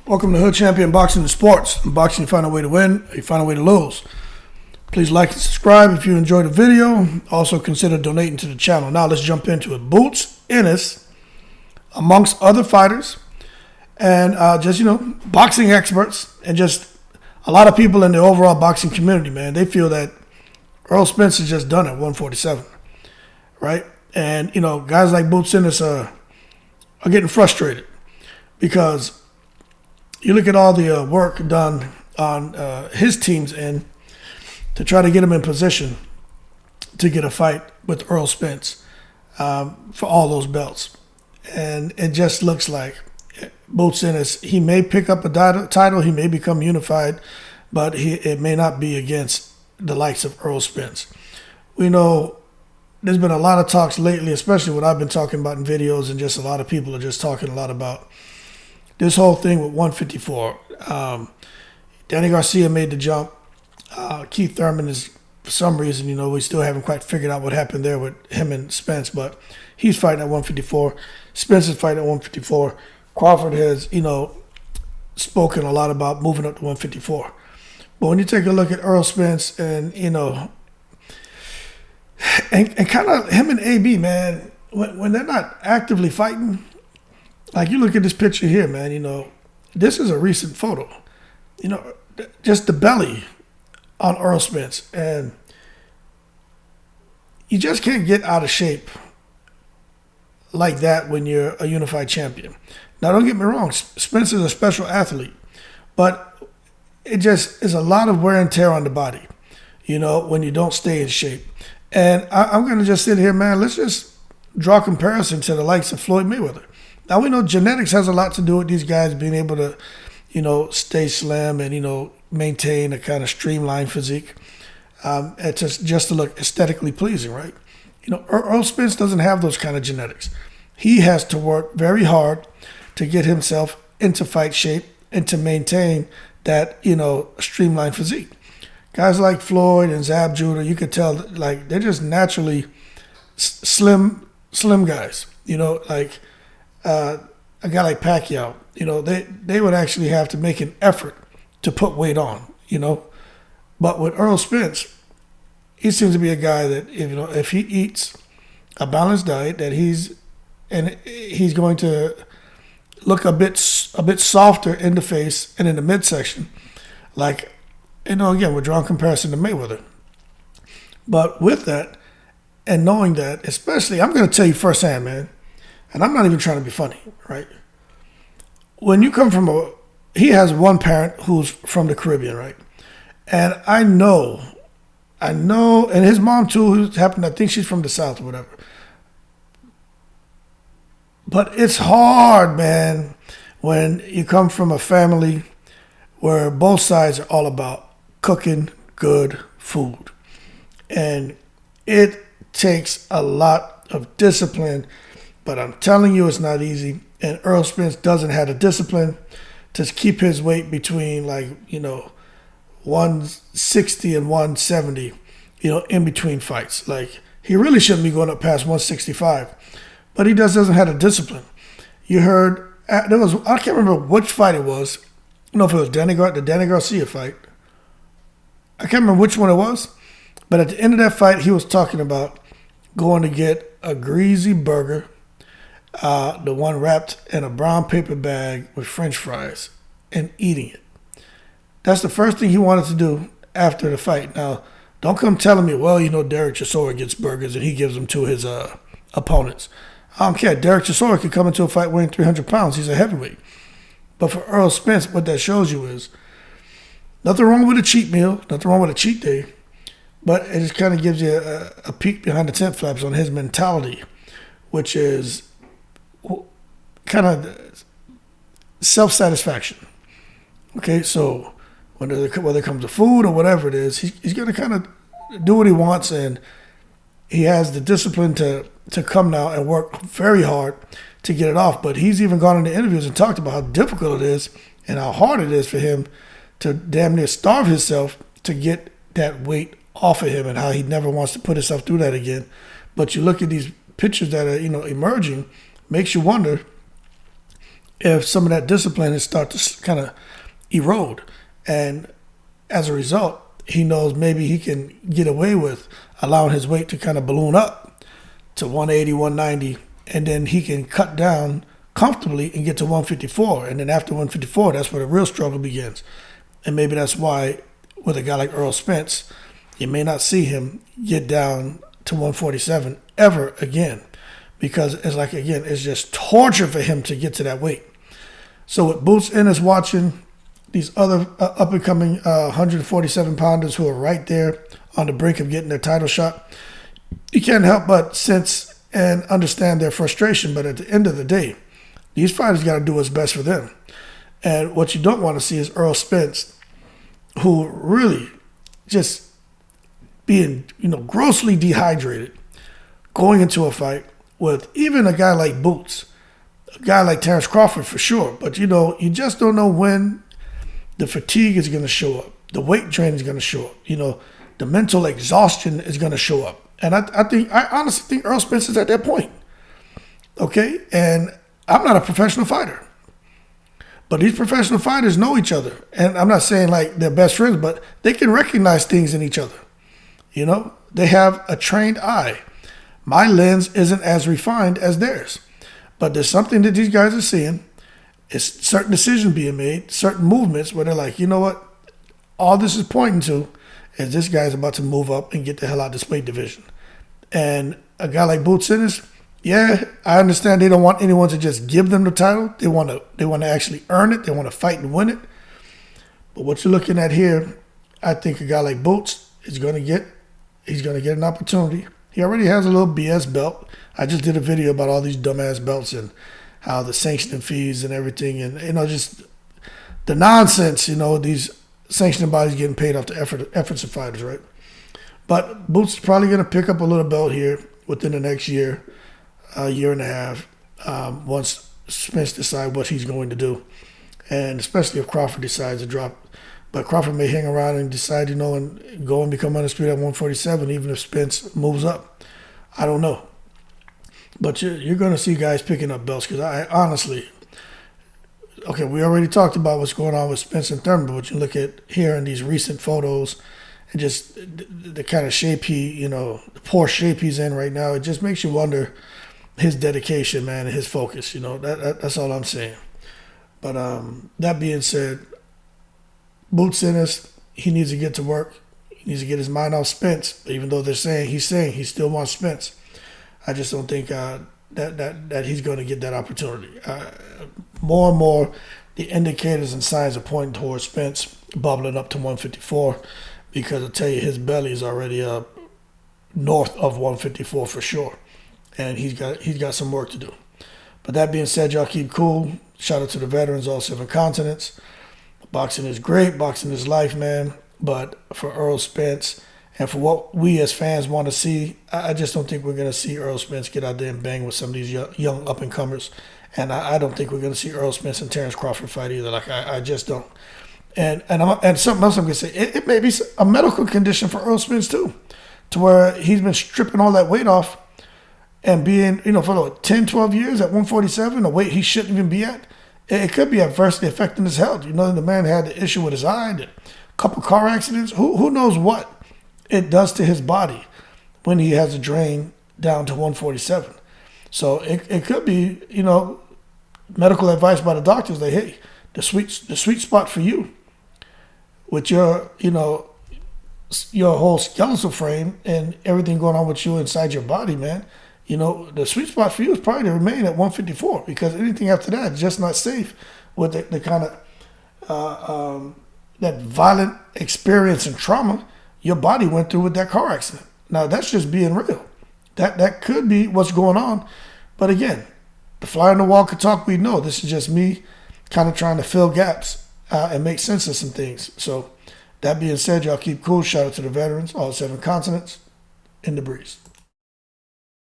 Welcome to Hood Champion Boxing and Sports. In boxing, you find a way to win, or you find a way to lose. Please like and subscribe if you enjoyed the video. Also consider donating to the channel. Now let's jump into it. Boots Ennis, amongst other fighters, and boxing experts, and just a lot of people in the overall boxing community, man, they feel that Earl Spence is just done at 147, right? And, guys like Boots Ennis are getting frustrated because you look at all the work done on his team's end to try to get him in position to get a fight with Earl Spence for all those belts. And it just looks like Boots Ennis, he may pick up a title, he may become unified, but it may not be against the likes of Earl Spence. We know there's been a lot of talks lately, especially what I've been talking about in videos, and just a lot of people are just talking a lot about this whole thing with 154. Danny Garcia made the jump. Keith Thurman is, for some reason, we still haven't quite figured out what happened there with him and Spence, but he's fighting at 154. Spence is fighting at 154. Crawford has, spoken a lot about moving up to 154. But when you take a look at Earl Spence and kind of him and AB, man, when they're not actively fighting, like you look at this picture here, man, this is a recent photo. Just the belly on Earl Spence. And you just can't get out of shape like that when you're a unified champion. Now, don't get me wrong, Spence is a special athlete, but it just is a lot of wear and tear on the body, when you don't stay in shape. And I'm going to just sit here, man, let's just draw a comparison to the likes of Floyd Mayweather. Now, we know genetics has a lot to do with these guys being able to, stay slim and, maintain a kind of streamlined physique, and just to look aesthetically pleasing, right? Earl Spence doesn't have those kind of genetics. He has to work very hard to get himself into fight shape and to maintain that, streamlined physique. Guys like Floyd and Zab Judah, you could tell, like, they're just naturally slim guys, a guy like Pacquiao, they would actually have to make an effort to put weight on, But with Earl Spence, he seems to be a guy that, if he eats a balanced diet, that he's going to look a bit softer in the face and in the midsection. Like, again, we're drawing comparison to Mayweather. But with that, and knowing that, especially, I'm going to tell you firsthand, man, and I'm not even trying to be funny, right? When you come from he has one parent who's from the Caribbean, right? And I know, and his mom too, who's happened, I think she's from the South or whatever. But it's hard, man, when you come from a family where both sides are all about cooking good food. And it takes a lot of discipline, but I'm telling you, it's not easy. And Earl Spence doesn't have the discipline to keep his weight between 160 and 170, in between fights. Like, he really shouldn't be going up past 165, but he doesn't have the discipline. You heard, I can't remember which fight it was. I don't know if it was the Danny Garcia fight. I can't remember which one it was, but at the end of that fight, he was talking about going to get a greasy burger, the one wrapped in a brown paper bag with French fries, and eating it. That's the first thing he wanted to do after the fight. Now, don't come telling me, well, Derek Chisora gets burgers and he gives them to his opponents. I don't care. Derek Chisora could come into a fight weighing 300 pounds. He's a heavyweight. But for Earl Spence, what that shows you is nothing wrong with a cheat meal, nothing wrong with a cheat day, but it just kind of gives you a peek behind the tent flaps on his mentality, which is kind of self-satisfaction. Okay, so whether it comes to food or whatever it is, he's going to kind of do what he wants, and he has the discipline to come now and work very hard to get it off. But he's even gone into interviews and talked about how difficult it is and how hard it is for him to damn near starve himself to get that weight off of him, and how he never wants to put himself through that again. But you look at these pictures that are, emerging, makes you wonder, if some of that discipline is start to kind of erode. And as a result, he knows maybe he can get away with allowing his weight to kind of balloon up to 180, 190, and then he can cut down comfortably and get to 154. And then after 154, that's where the real struggle begins. And maybe that's why with a guy like Errol Spence, you may not see him get down to 147 ever again, because it's like, again, it's just torture for him to get to that weight. So with Boots Ennis watching, these other up-and-coming 147-pounders who are right there on the brink of getting their title shot, you can't help but sense and understand their frustration. But at the end of the day, these fighters got to do what's best for them. And what you don't want to see is Errol Spence, who really just being, grossly dehydrated, going into a fight with even a guy like Boots, a guy like Terrence Crawford for sure. But, you just don't know when the fatigue is going to show up. The weight drain is going to show up. The mental exhaustion is going to show up. And I honestly think Errol Spence is at that point. Okay? And I'm not a professional fighter. But these professional fighters know each other. And I'm not saying like they're best friends, but they can recognize things in each other. They have a trained eye. My lens isn't as refined as theirs. But there's something that these guys are seeing. It's certain decisions being made, certain movements where they're like, you know what? All this is pointing to is this guy's about to move up and get the hell out of this weight division. And a guy like Boots Ennis, yeah, I understand they don't want anyone to just give them the title. They want to actually earn it. They want to fight and win it. But what you're looking at here, I think a guy like Boots is going to get an opportunity. He already has a little BS belt. I just did a video about all these dumbass belts and how the sanctioning fees and everything, and just the nonsense. These sanctioning bodies getting paid off the efforts of fighters, right? But Boots is probably going to pick up a little belt here within the next year, year and a half, once Spence decides what he's going to do, and especially if Crawford decides to drop. But Crawford may hang around and decide, and go and become undisputed at 147, even if Spence moves up. I don't know. But you're going to see guys picking up belts, because I honestly, okay, we already talked about what's going on with Spence and Thurman, but you look at here in these recent photos and just the kind of shape the poor shape he's in right now, it just makes you wonder his dedication, man, and his focus. That's all I'm saying. But that being said, Boots Ennis, he needs to get to work. He needs to get his mind off Spence, even though he's saying he still wants Spence. I just don't think that he's going to get that opportunity. More and more, the indicators and signs are pointing towards Spence bubbling up to 154, because I tell you, his belly is already north of 154 for sure, and he's got some work to do. But that being said, y'all keep cool. Shout out to the veterans, all 7 continents. Boxing is great. Boxing is life, man. But for Errol Spence, and for what we as fans want to see, I just don't think we're going to see Errol Spence get out there and bang with some of these young up-and-comers. And I don't think we're going to see Errol Spence and Terrence Crawford fight either. Like, I just don't. And something else I'm going to say, it may be a medical condition for Errol Spence too, to where he's been stripping all that weight off and being, for 10, 12 years at 147, a weight he shouldn't even be at. It could be adversely affecting his health. The man had the issue with his eye, a couple car accidents. Who knows what it does to his body when he has a drain down to 147. So it could be, medical advice by the doctors that, hey, the sweet spot for you with your, your whole skeletal frame and everything going on with you inside your body, man. The sweet spot for you is probably to remain at 154, because anything after that is just not safe with the kind of that violent experience and trauma your body went through with that car accident. Now, that's just being real. That could be what's going on. But again, the fly on the wall could talk. We know this is just me kind of trying to fill gaps and make sense of some things. So that being said, y'all keep cool. Shout out to the veterans, all 7 continents, in the breeze.